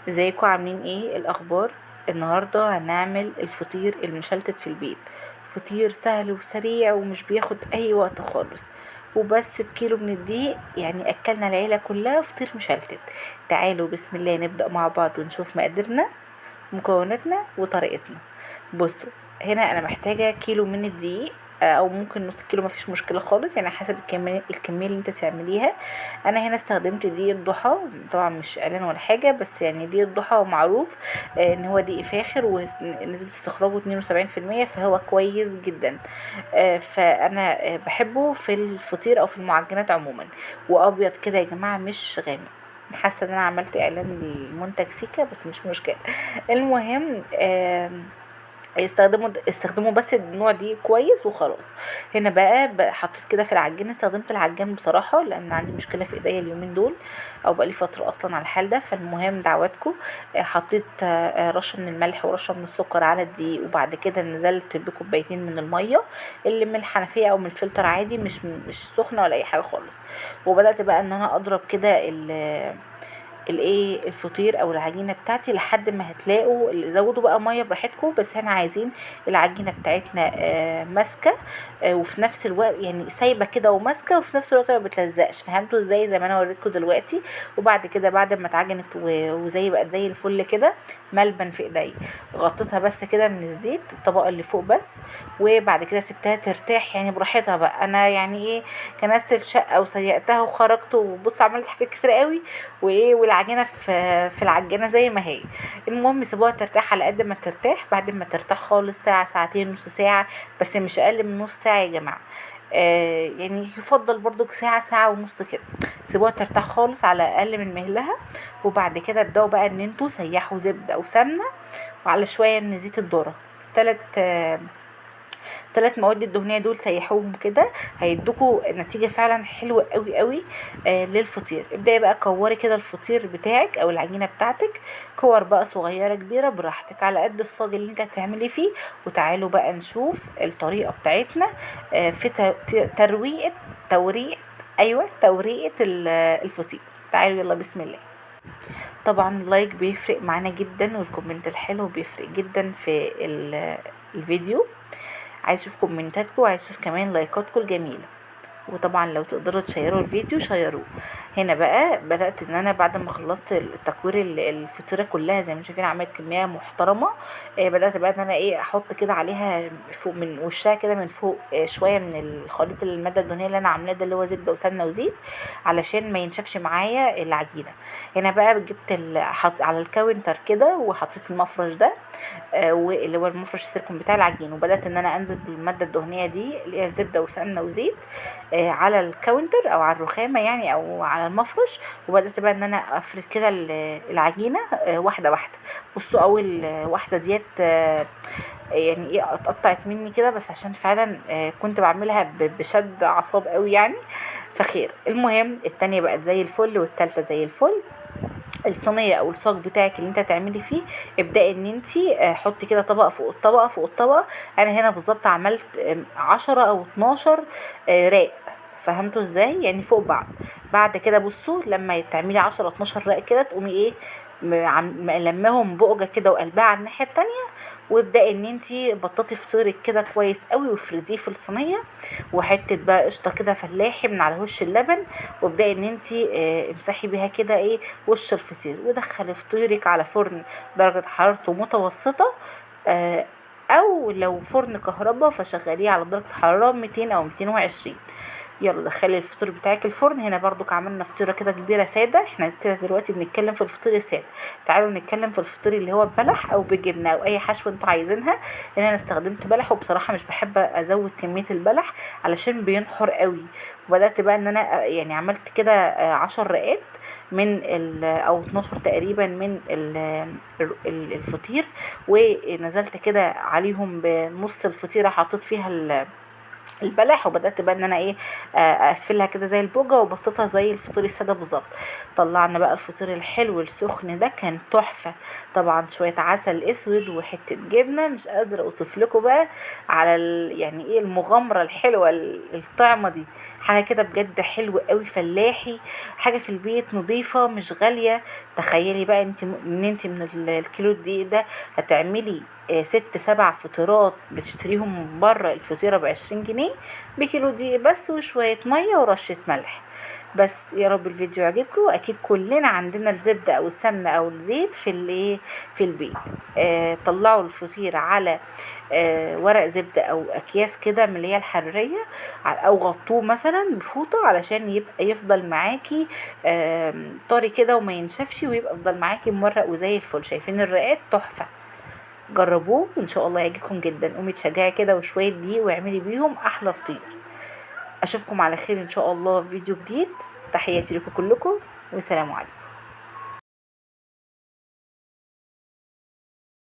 ازيكم عاملين ايه الاخبار؟ النهارده هنعمل الفطير المشلتت في البيت. فطير سهل وسريع ومش بياخد اي وقت خالص، وبس بكيلو من الدقيق يعني اكلنا العيله كلها فطير مشلتت. تعالوا بسم الله نبدا مع بعض ونشوف مقاديرنا، مكوناتنا وطريقتنا. بصوا، هنا انا محتاجه كيلو من الدقيق، او ممكن نص كيلو، مفيش مشكله خالص يعني حسب الكميه اللي انت تعمليها. انا هنا استخدمت دقيق الضحى، طبعا مش اعلان ولا حاجه، بس يعني دقيق الضحى معروف ان هو دقيق فاخر ونسبه استخراجه 72%، فهو كويس جدا. فانا بحبه في الفطير او في المعجنات عموما، وابيض كده يا جماعه مش غامق. حاسه ان انا عملت اعلان للمنتج سيكا بس مش مشكله. المهم استخدموا بس النوع دي كويس وخلاص. هنا بقى حطيت كده في العجين، استخدمت العجان بصراحة لان عندي مشكلة في ايديا اليومين دول، او بقالي فترة اصلا على الحال ده. فالمهم دعواتكم. حطيت رشة من الملح ورشة من السكر على الدقيق، وبعد كده نزلت بكوبايتين من المية اللي من الحنفية او من الفلتر عادي، مش سخنة ولا اي حاجة خالص. وبدأت بقى ان انا اضرب كده الفطير او العجينه بتاعتي لحد ما هتلاقوا. زودوا بقى ميه براحتكم، بس احنا عايزين العجينه بتاعتنا ماسكه، وفي نفس الوقت يعني سايبه كده وماسكه، وفي نفس الوقت ما بتلزقش. فهمتوا ازاي؟ زي ما انا وريتكم دلوقتي. وبعد كده بعد ما اتعجنت وزي بقت زي الفل كده، ملبن في ايدي، غطيتها بس كده من الزيت الطبقه اللي فوق بس. وبعد كده سبتها ترتاح يعني براحتها بقى. انا يعني ايه، كنست الشقه وسيقتها وخرجت، وبص عملت حاجات كتير قوي. والعجينه في العجينه زي ما هي. المهم سيبوها ترتاح على قد ما ترتاح، بعد ما ترتاح خالص ساعه ساعتين نص ساعه، بس مش اقل من نص ساعه يا جماعه. يعني يفضل برضو ساعة ساعة ونص كده. سيبوها ترتاح خالص على اقل من مهلها. وبعد كده ابدأوا بقى ان انتوا سيحوا زبدة او سمنة، وعلى شوية من زيت الذرة. تلات آه 3 مواد الدهنيه دول سيحوهم كده، هيدوكوا نتيجه فعلا حلوه قوي قوي. للفطير ابداي بقى كوري كده الفطير بتاعك او العجينه بتاعتك، كور بقى صغيره كبيره براحتك على قد الصاج اللي انت هتعملي فيه. وتعالوا بقى نشوف الطريقه بتاعتنا في ترويقه توريقه ايوه توريقه الفطير. تعالوا يلا بسم الله. طبعا اللايك بيفرق معانا جدا، والكومنت الحلو بيفرق جدا في الفيديو. عايز اشوف كومنتاتكم، وعايز اشوف كمان لايكاتكم الجميله. وطبعا لو تقدروا تشيروا الفيديو شيروه. هنا بقى بدأت ان انا بعد ما خلصت التكوير الفطيرة كلها زي ما شايفين، عملت كمية محترمة. بدأت بقى ان انا احط كده عليها فوق من وشها كده من فوق شوية من الخليط المادة الدهنية اللي انا عاملاه ده، اللي هو زبدة وسمنة وزيت، علشان ما ينشفش معايا العجينة. هنا بقى جبت حط على الكاونتر كده، وحطيت المفرش ده واللي هو المفرش السيركم بتاع العجين، وبدأت ان انا انزل بالمادة الدهنية دي اللي هي زبدة وسمنة وزيت على الكاونتر او على الرخامة يعني او على المفرش. وبدأت بقى ان انا افرد كده العجينة واحدة واحدة. بصوا اول واحدة ديت يعني اتقطعت مني كده، بس عشان فعلا كنت بعملها بشد اعصاب قوي يعني، فخير. المهم التانية بقت زي الفل، والتالتة زي الفل. الصينيه او الصاج بتاعك اللي انت هتعملي فيه، ابدأي ان انت حطي كده طبقه فوق الطبقه فوق الطبقه. انا هنا بالظبط عملت 10 او 12 راق. فهمتوا ازاي؟ يعني فوق بعض. بعد كده بصوا لما تعملي 10 12 راق كده، تقومي ايه لماهم بقجه كده وقلبها على الناحيه التانية. وابدأي ان انتي بططي فطيرك كده كويس قوي وافرديه في الصينيه، وحته بقى قشطه كده فلاحي من على وش اللبن. وابدأي ان انتي امسحي بيها كده وش الفطير، ودخلي فطيرك على فرن درجة حرارته متوسطة. آه، او لو فرن كهرباء فشغليه على درجة حرارة 200 او 220. يلا دخلي الفطير بتاعك الفرن. هنا برضو عملنا فطيره كده كبيره ساده، احنا كده دلوقتي بنتكلم في الفطير الساده. تعالوا نتكلم في الفطير اللي هو ببلح او بجبنه او اي حشوه انتوا عايزينها. هنا انا استخدمت بلح، وبصراحه مش بحب ازود كميه البلح علشان بينحر قوي. وبدات بقى ان انا يعني عملت كده 10 رقات من او 12 تقريبا من الفطير. ونزلت كده عليهم بنص الفطيره، حطيت فيها البلح، وبدات بقى ان انا ايه اقفلها كده زي البوجه وبططها زي الفطير الساده بالظبط. طلعنا بقى الفطير الحلو السخن ده كان تحفه. طبعا شويه عسل اسود وحته جبنه، مش قادره اوصف لكم بقى على يعني ايه المغامره الحلوه الطعمه دي. حاجه كده بجد حلوه قوي، فلاحي، حاجه في البيت نظيفه مش غاليه. تخيلي بقى انت ان انت من الكيلو الدقيق ده هتعملي 6 7 فطيرات بتشتريهم من بره الفطيرة ب20 جنيه، بكيلو دقيق بس وشوية مية ورشة ملح بس. يا رب الفيديو يعجبكم، واكيد كلنا عندنا الزبدة او السمنة او الزيت في الايه في البيت. طلعوا الفطير على ورق زبدة او اكياس كده من اللي هي الحرارية، او غطوه مثلا بفوطة علشان يبقى يفضل معاكي طري كده وما ينشفش، ويبقى يفضل معاكي مورق وزي الفل. شايفين الرقات تحفة، جربوه وان شاء الله يعجبكم جدا. قومي تشجعي كده وشويه دقيق واعملي بيهم احلى فطير. اشوفكم على خير ان شاء الله في فيديو جديد. تحياتي لكم كلكم، والسلام عليكم.